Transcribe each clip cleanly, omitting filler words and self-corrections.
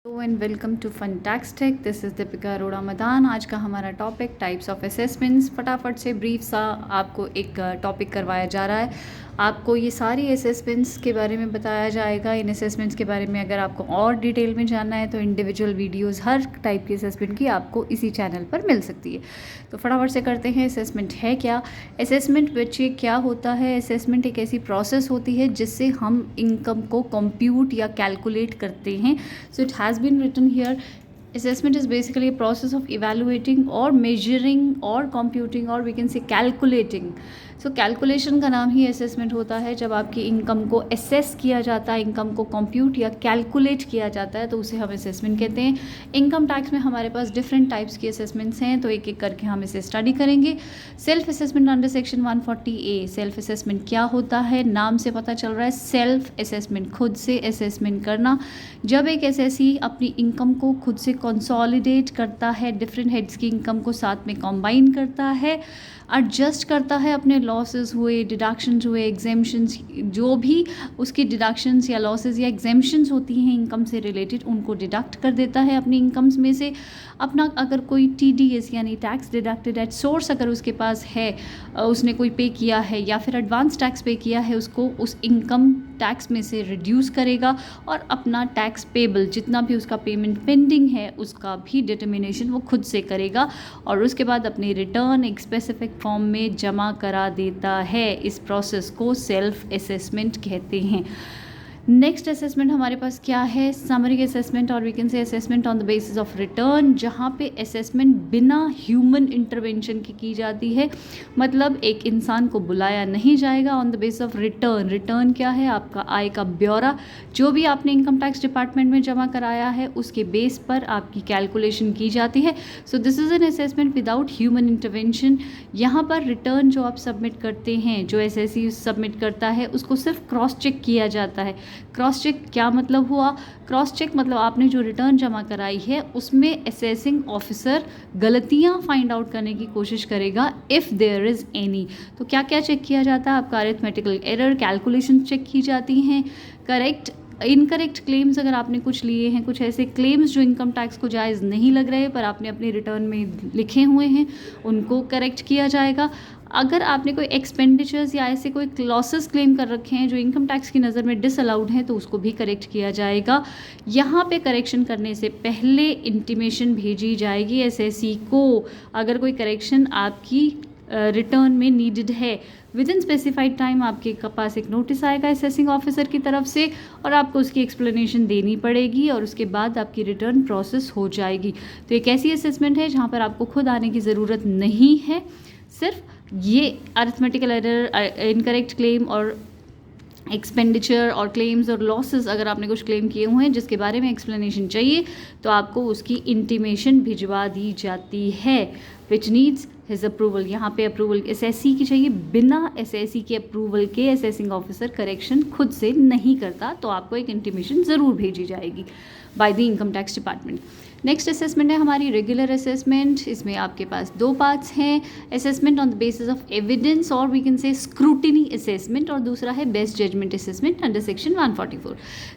Hello and welcome to fun tax tech. This is Deepika Arora Madan. आज का हमारा टॉपिक टाइप्स ऑफ असेसमेंट्स। फटाफट से ब्रीफ सा आपको एक टॉपिक करवाया जा रहा है। आपको ये सारी असेसमेंट्स के बारे में बताया जाएगा। इन असेसमेंट्स के बारे में अगर आपको और डिटेल में जानना है तो इंडिविजुअल वीडियोस हर टाइप की असेसमेंट की आपको इसी चैनल पर मिल सकती है। तो फटाफट से करते हैं। असेसमेंट है क्या? असेसमेंट बच्चे क्या होता है? असेसमेंट एक ऐसी प्रोसेस होती है जिससे हम इनकम को कंप्यूट या कैलकुलेट करते हैं। So it has been written here, assessment is basically a process of evaluating or measuring or computing or we can say calculating. So calculation का नाम ही असेसमेंट होता है। जब आपकी इनकम को असेस किया जाता है, इनकम को कंप्यूट या कैलकुलेट किया जाता है तो उसे हम असेसमेंट कहते हैं। इनकम टैक्स में हमारे पास डिफरेंट टाइप्स की असेसमेंट्स हैं, तो एक एक करके हम इसे स्टडी करेंगे। Self assessment under section 140A। Self assessment क्या होता है? नाम से पता चल रहा है, सेल्फ असेसमेंट, खुद से असेसमेंट करना। जब एक एसएससी अपनी इनकम को खुद से कंसोलिडेट करता है, डिफरेंट हेड्स की इनकम को साथ में कंबाइन करता है, एडजस्ट करता है, अपने लॉसेस हुए, डिडक्शंस हुए, एग्जेम्पशंस, जो भी उसकी डिडक्शंस या लॉसेस या एग्जेम्पशंस होती हैं इनकम से रिलेटेड, उनको डिडक्ट कर देता है अपनी इनकम्स में से। अपना अगर कोई TDS यानी टैक्स डिडक्टेड एट सोर्स अगर उसके पास है, उसने कोई पे किया है या फिर एडवांस टैक्स पे किया है, उसको उस इनकम टैक्स में से रिड्यूस करेगा और अपना टैक्स पेबल जितना भी उसका पेमेंट पेंडिंग है उसका भी डिटर्मिनेशन वो खुद से करेगा और उसके बाद अपनी रिटर्न एक स्पेसिफिक फॉर्म में जमा करा देता है। इस प्रोसेस को सेल्फ असेसमेंट कहते हैं। नेक्स्ट असेसमेंट हमारे पास क्या है? समरी असेसमेंट और we can say assessment on the basis of return, जहाँ पे असेसमेंट बिना ह्यूमन इंटरवेंशन की जाती है। मतलब एक इंसान को बुलाया नहीं जाएगा। On the basis of return, return क्या है? आपका आय का ब्यौरा, जो भी आपने इनकम टैक्स डिपार्टमेंट में जमा कराया है उसके बेस पर आपकी कैलकुलेशन की जाती है। So this is an assessment without human intervention. यहाँ पर रिटर्न जो आप सबमिट करते हैं, जो SSC सबमिट करता है, उसको सिर्फ क्रॉस चेक किया जाता है। क्रॉस चेक क्या मतलब हुआ? क्रॉस चेक मतलब आपने जो रिटर्न जमा कराई है उसमें असेसिंग ऑफिसर गलतियां फाइंड आउट करने की कोशिश करेगा, इफ़ देयर इज़ एनी। तो क्या क्या चेक किया जाता है? आपका अरिथमेटिकल एरर, कैलकुलेशन चेक की जाती हैं, करेक्ट इनकरेक्ट क्लेम्स अगर आपने कुछ लिए हैं, कुछ ऐसे क्लेम्स जो इनकम टैक्स को जायज़ नहीं लग रहे पर आपने अपनी रिटर्न में लिखे हुए हैं, उनको करेक्ट किया जाएगा। अगर आपने कोई एक्सपेंडिचर्स या ऐसे कोई लॉसेस क्लेम कर रखे हैं जो इनकम टैक्स की नज़र में डिसअलाउड हैं तो उसको भी करेक्ट किया जाएगा। यहाँ पे करेक्शन करने से पहले इंटीमेशन भेजी जाएगी SSC को। अगर कोई करेक्शन आपकी रिटर्न में नीडेड है, विद इन स्पेसिफाइड टाइम आपके पास एक नोटिस आएगा असेसिंग ऑफिसर की तरफ से और आपको उसकी एक्सप्लेनेशन देनी पड़ेगी और उसके बाद आपकी रिटर्न प्रोसेस हो जाएगी। तो एक ऐसी असेसमेंट है जहाँ पर आपको खुद आने की ज़रूरत नहीं है, सिर्फ ये अरिथमेटिकल एरर, इनकरेक्ट क्लेम और एक्सपेंडिचर और क्लेम्स और लॉसेस अगर आपने कुछ क्लेम किए हुए हैं जिसके बारे में एक्सप्लेनेशन चाहिए तो आपको उसकी इंटीमेशन भिजवा दी जाती है, विच नीड्स हिज अप्रूवल। यहाँ पे अप्रूवल SSC की चाहिए। बिना SSC के अप्रूवल के असेसिंग ऑफिसर करेक्शन खुद से नहीं करता, तो आपको एक इंटीमेशन ज़रूर भेजी जाएगी by the income tax department. Next assessment है हमारी रेगुलर असेसमेंट। इसमें आपके पास दो पार्ट्स हैं, assessment on the basis of evidence और we can say scrutiny assessment, और दूसरा है best judgement assessment under section 144।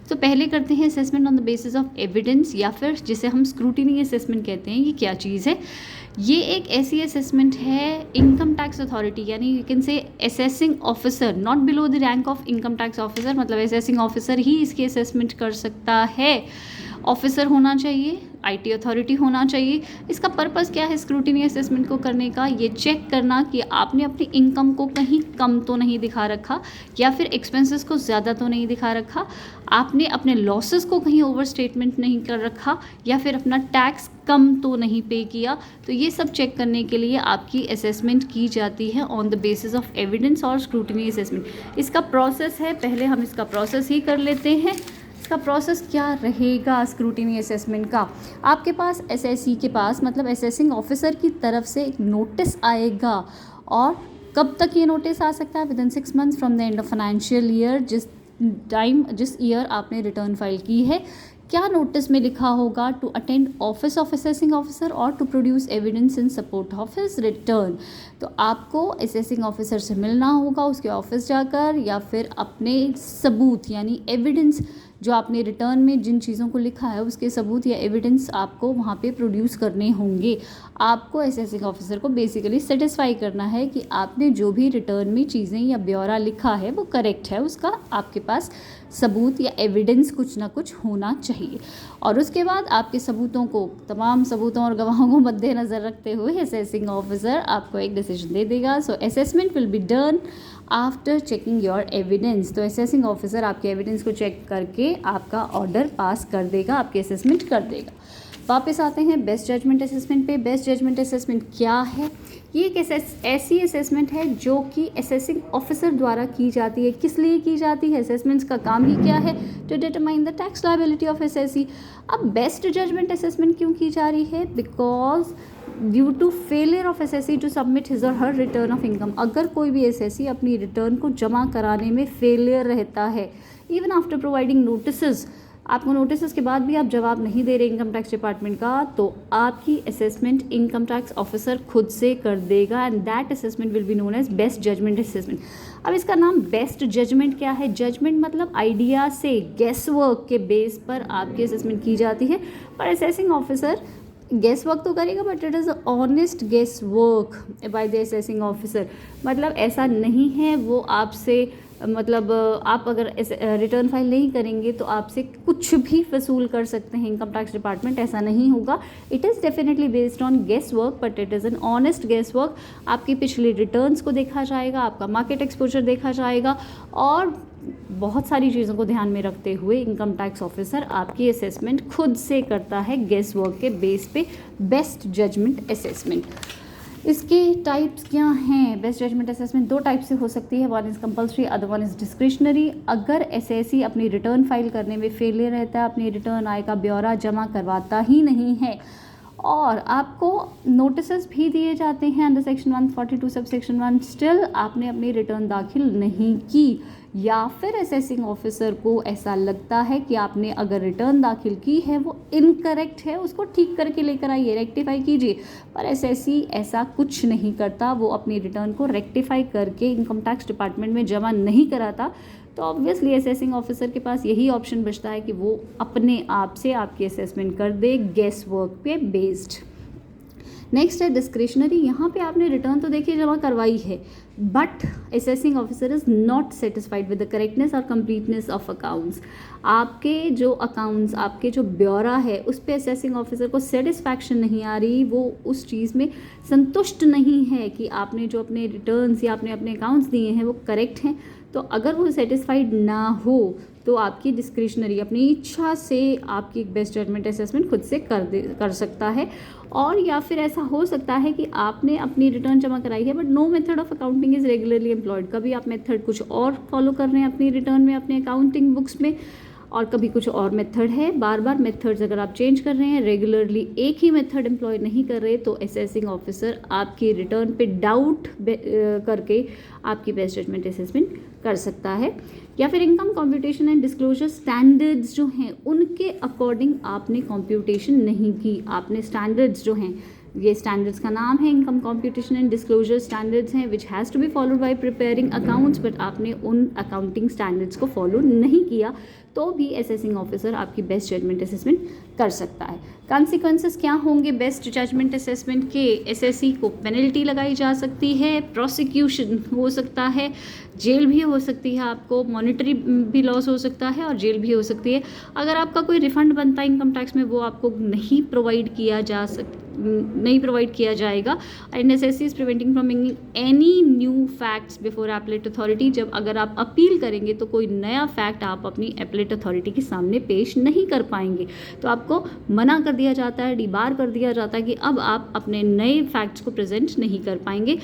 तो पहले करते हैं assessment on the basis of evidence या फिर जिसे हम स्क्रूटिनी असेसमेंट कहते हैं। ये क्या चीज़ है? ये एक ऐसी असेसमेंट है इनकम टैक्स अथॉरिटी यानी you can say assessing officer, not below the rank of income tax officer, मतलब असेसिंग ऑफिसर ही इसकी असेसमेंट कर सकता है। ऑफिसर होना चाहिए, IT अथॉरिटी होना चाहिए। इसका पर्पस क्या है स्क्रूटिनी असेसमेंट को करने का? ये चेक करना कि आपने अपनी इनकम को कहीं कम तो नहीं दिखा रखा या फिर एक्सपेंसेस को ज़्यादा तो नहीं दिखा रखा, आपने अपने लॉसेस को कहीं ओवर स्टेटमेंट नहीं कर रखा या फिर अपना टैक्स कम तो नहीं पे किया। तो ये सब चेक करने के लिए आपकी असेसमेंट की जाती है on the basis of evidence और स्क्रूटिनी असेसमेंट। इसका प्रोसेस है, पहले हम इसका प्रोसेस ही कर लेते हैं। इसका प्रोसेस क्या रहेगा स्क्रूटिनी असेसमेंट का? आपके पास SSC के पास मतलब असेसिंग ऑफिसर की तरफ से एक नोटिस आएगा, और कब तक ये नोटिस आ सकता है? Within 6 months from the end of financial year, जिस ईयर आपने रिटर्न फाइल की है। क्या नोटिस में लिखा होगा? To attend office of assessing officer और to produce evidence in support of his return. तो आपको असेसिंग ऑफिसर से मिलना होगा उसके ऑफिस जाकर, या फिर अपने सबूत यानी एविडेंस जो आपने रिटर्न में जिन चीज़ों को लिखा है उसके सबूत या एविडेंस आपको वहाँ पे प्रोड्यूस करने होंगे। आपको असेसिंग ऑफिसर को बेसिकली सेटिस्फाई करना है कि आपने जो भी रिटर्न में चीज़ें या ब्यौरा लिखा है वो करेक्ट है, उसका आपके पास सबूत या एविडेंस कुछ ना कुछ होना चाहिए। और उसके बाद आपके सबूतों को, तमाम सबूतों और गवाहों को मद्देनज़र रखते हुए असेसिंग ऑफिसर आपको एक डिसीजन दे देगा। सो assessment will be done after checking your evidence. तो असेसिंग ऑफिसर आपके एविडेंस को चेक करके आपका ऑर्डर पास कर देगा, आपकी असेसमेंट कर देगा। वापस आते हैं बेस्ट जजमेंट असेसमेंट पे। बेस्ट जजमेंट असेसमेंट क्या है? ये एक ऐसी असेसमेंट है जो कि असेसिंग ऑफिसर द्वारा की जाती है। किस लिए की जाती है? असेसमेंट्स का काम ही क्या है? To determine the tax liability of assessee. अब बेस्ट जजमेंट असेसमेंट क्यों की जा रही है? Because due to failure of assessee to submit his or her return of income, अगर कोई भी एसएससी अपनी रिटर्न को जमा कराने में फेलियर रहता है, इवन आफ्टर प्रोवाइडिंग नोटिसेस, आपको नोटिस के बाद भी आप जवाब नहीं दे रहे इनकम टैक्स डिपार्टमेंट का, तो आपकी असेसमेंट इनकम टैक्स ऑफिसर खुद से कर देगा and that assessment will be known as best judgement assessment. अब इसका नाम बेस्ट जजमेंट क्या है? जजमेंट मतलब आइडिया से, गेस वर्क के बेस पर आपकी असेसमेंट की जाती है। पर असेसिंग ऑफिसर गेस वर्क तो करेगा but it is honest guess work by the assessing officer. मतलब ऐसा नहीं है वो आपसे, मतलब आप अगर रिटर्न फाइल नहीं करेंगे तो आपसे कुछ भी वसूल कर सकते हैं इनकम टैक्स डिपार्टमेंट, ऐसा नहीं होगा। It is definitely based on guess work but it is an honest guess work. आपकी पिछली रिटर्न्स को देखा जाएगा, आपका मार्केट एक्सपोजर देखा जाएगा और बहुत सारी चीज़ों को ध्यान में रखते हुए इनकम टैक्स ऑफिसर आपकी असेसमेंट खुद से करता है गेस वर्क के बेस पे। बेस्ट जजमेंट असेसमेंट, इसके टाइप्स क्या हैं? बेस्ट जजमेंट असेसमेंट दो टाइप से हो सकती है, one is compulsory, other one is discretionary. अगर एसएससी अपनी रिटर्न फाइल करने में फेलियर रहता है, अपनी रिटर्न आय का ब्यौरा जमा करवाता ही नहीं है और आपको नोटिसेस भी दिए जाते हैं under section 142 sub section 1, still आपने अपनी रिटर्न दाखिल नहीं की, या फिर असेसिंग ऑफिसर को ऐसा लगता है कि आपने अगर रिटर्न दाखिल की है वो इनकरेक्ट है, उसको ठीक करके लेकर आइए, रेक्टिफाई कीजिए। पर एसएससी ऐसा कुछ नहीं करता, वो अपनी रिटर्न को रेक्टिफाई करके इनकम टैक्स डिपार्टमेंट में जमा नहीं कराता। तो ऑब्वियसली असेसिंग ऑफिसर के पास यही ऑप्शन बचता है कि वो अपने आप से आपकी असेसमेंट कर दे गेस वर्क पे बेस्ड। नेक्स्ट है डिस्क्रिशनरी। यहाँ पे आपने रिटर्न तो देखिए जमा करवाई है but assessing officer is not satisfied with the correctness और कंप्लीटनेस ऑफ अकाउंट्स। आपके जो अकाउंट्स, आपके जो ब्यौरा है उस पर असेसिंग ऑफिसर को सेटिस्फैक्शन नहीं आ रही, वो उस चीज़ में संतुष्ट नहीं है कि आपने जो अपने रिटर्न्स या आपने अपने अकाउंट्स दिए हैं वो करेक्ट हैं। तो अगर वो सेटिस्फाइड ना हो तो आपकी डिस्क्रिशनरी, अपनी इच्छा से आपकी एक बेस्ट जजमेंट असेसमेंट खुद से कर सकता है। और या फिर ऐसा हो सकता है कि आपने अपनी रिटर्न जमा कराई है but no method of accounting is regularly employed. कभी आप मेथड कुछ और फॉलो कर रहे हैं अपनी रिटर्न में, अपने अकाउंटिंग बुक्स में, और कभी कुछ और मेथड है। बार बार मेथड्स अगर आप चेंज कर रहे हैं, रेगुलरली एक ही मेथड एम्प्लॉय नहीं कर रहे, तो असेसिंग ऑफिसर आपकी रिटर्न पे डाउट करके आपकी बेस्ट जजमेंट असेसमेंट कर सकता है। या फिर income computation and disclosure standards जो हैं उनके अकॉर्डिंग आपने कंप्यूटेशन नहीं की। आपने स्टैंडर्ड्स जो हैं, ये स्टैंडर्ड्स का नाम है income computation and disclosure standards हैं which has to be followed by preparing accounts, but आपने उन अकाउंटिंग स्टैंडर्ड्स को फॉलो नहीं किया तो भी असेसिंग ऑफिसर आपकी बेस्ट जजमेंट असेसमेंट कर सकता है। कॉन्सिक्वेंसेस क्या होंगे बेस्ट जजमेंट असेसमेंट के? एसएससी को पेनल्टी लगाई जा सकती है, प्रोसिक्यूशन हो सकता है, जेल भी हो सकती है, आपको मॉनिटरी भी लॉस हो सकता है और जेल भी हो सकती है। अगर आपका कोई रिफंड बनता है इनकम टैक्स में वो आपको नहीं प्रोवाइड किया जाएगा। And assessee is preventing from any new facts before appellate authority. जब अगर आप अपील करेंगे तो कोई नया फैक्ट आप अपनी एपलेट अथॉरिटी के सामने पेश नहीं कर पाएंगे, तो आपको मना कर दिया जाता है, डिबार कर दिया जाता है कि अब आप अपने नए फैक्ट्स को प्रेजेंट नहीं कर पाएंगे।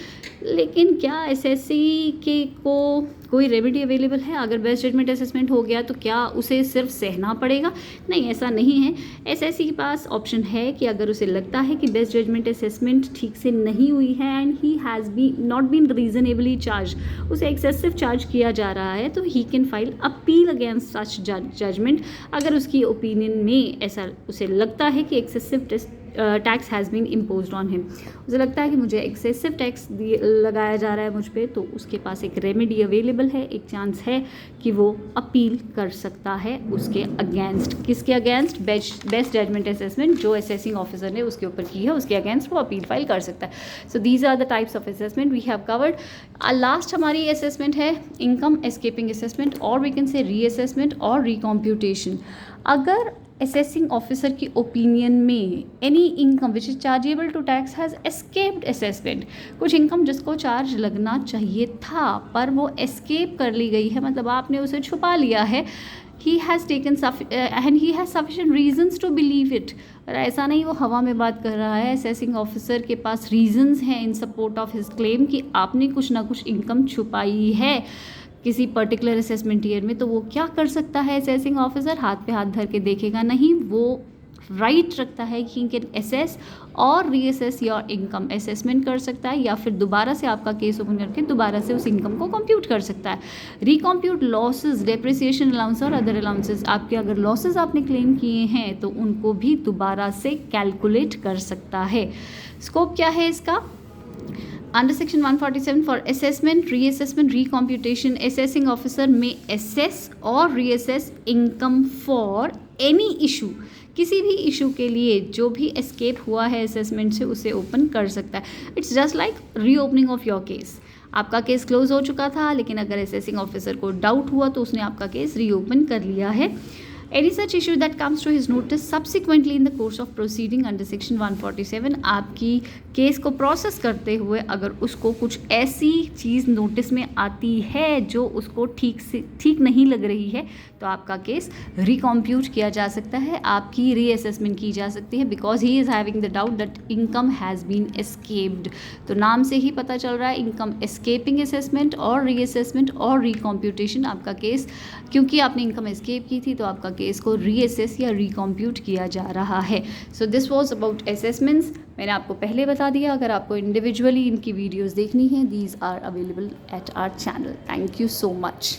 लेकिन क्या एसएससी के को कोई रेमेडी अवेलेबल है? अगर बेस्ट जजमेंट असेसमेंट हो गया तो क्या उसे सिर्फ सहना पड़ेगा? नहीं, ऐसा नहीं है। एसएससी के पास ऑप्शन है कि अगर उसे लगता है कि बेस्ट जजमेंट असेसमेंट ठीक से नहीं हुई है and he has not been reasonably charge, उसे एक्सेसिव चार्ज किया जा रहा है, तो he can file appeal against such judgement. अगर उसकी ओपिनियन में ऐसा उसे लगता है कि excessive tax has been imposed on him. मुझे लगता है कि मुझे एक्सेसिव टैक्स लगाया जा रहा है मुझ पर, तो उसके पास एक रेमेडी अवेलेबल है, एक चांस है कि वो अपील कर सकता है उसके अगेंस्ट। किसके अगेंस्ट? बेस्ट जजमेंट असेसमेंट जो असेसिंग ऑफिसर ने उसके ऊपर की है, उसके अगेंस्ट वो अपील फाइल कर सकता है। So these are the types of assessment we have covered. Last हमारी असेसमेंट है इनकम एस्केपिंग असेसमेंट, और वी कैन से रीअसेसमेंट और रिकॉम्प्यूटेशन। अगर असेसिंग ऑफिसर की ओपिनियन में any income which is chargeable to tax has escaped assessment, कुछ income जिसको charge लगना चाहिए था पर वो एस्केप कर ली गई है, मतलब आपने उसे छुपा लिया है, he has taken and he has sufficient reasons to believe it। और ऐसा नहीं वो हवा में बात कर रहा है, असेसिंग ऑफिसर के पास रीजंस हैं इन सपोर्ट ऑफ हिज क्लेम कि आपने कुछ ना कुछ इनकम छुपाई है किसी पर्टिकुलर असेसमेंट ईयर में। तो वो क्या कर सकता है असेसिंग ऑफिसर? हाथ पे हाथ धर के देखेगा नहीं, वो राइट रखता है कि कैन असेस और रीअसेस योर इनकम, असेसमेंट कर सकता है या फिर दोबारा से आपका केस ओपन करके दोबारा से उस इनकम को कंप्यूट कर सकता है। रिकम्प्यूट लॉसेस, डेप्रिसिएशन अलाउंस और अदर अलाउंसेस, आपके अगर लॉसेस आपने क्लेम किए हैं तो उनको भी दोबारा से कैलकुलेट कर सकता है। स्कोप क्या है इसका? Under Section 147 for assessment, reassessment, recomputation, assessing officer may assess or reassess income for any issue। किसी भी इशू के लिए जो भी एस्केप हुआ है असेसमेंट से उसे ओपन कर सकता है। It's just like reopening of your case. आपका केस क्लोज हो चुका था, लेकिन अगर असेसिंग ऑफिसर को डाउट हुआ तो उसने आपका केस रीओपन कर लिया है। Any such issue that comes to his notice subsequently in the course of proceeding under Section 147, आपकी केस को प्रोसेस करते हुए अगर उसको कुछ ऐसी चीज़ नोटिस में आती है जो उसको ठीक नहीं लग रही है तो आपका केस रिकम्प्यूट किया जा सकता है, आपकी रीअसेसमेंट की जा सकती है, because he is having the doubt that income has been escaped. तो नाम से ही पता चल रहा है इनकम एस्केपिंग असेसमेंट और रीअसेसमेंट और रिकम्प्यूटेशन। आपका केस क्योंकि आपने इनकम एस्केप की थी तो आपका केस को रीअसेस या रिकम्प्यूट किया जा रहा है। So this was about assessments. मैंने आपको पहले बता दिया, अगर आपको इंडिविजुअली इनकी वीडियोज़ देखनी है, these are available at our channel. Thank you so much.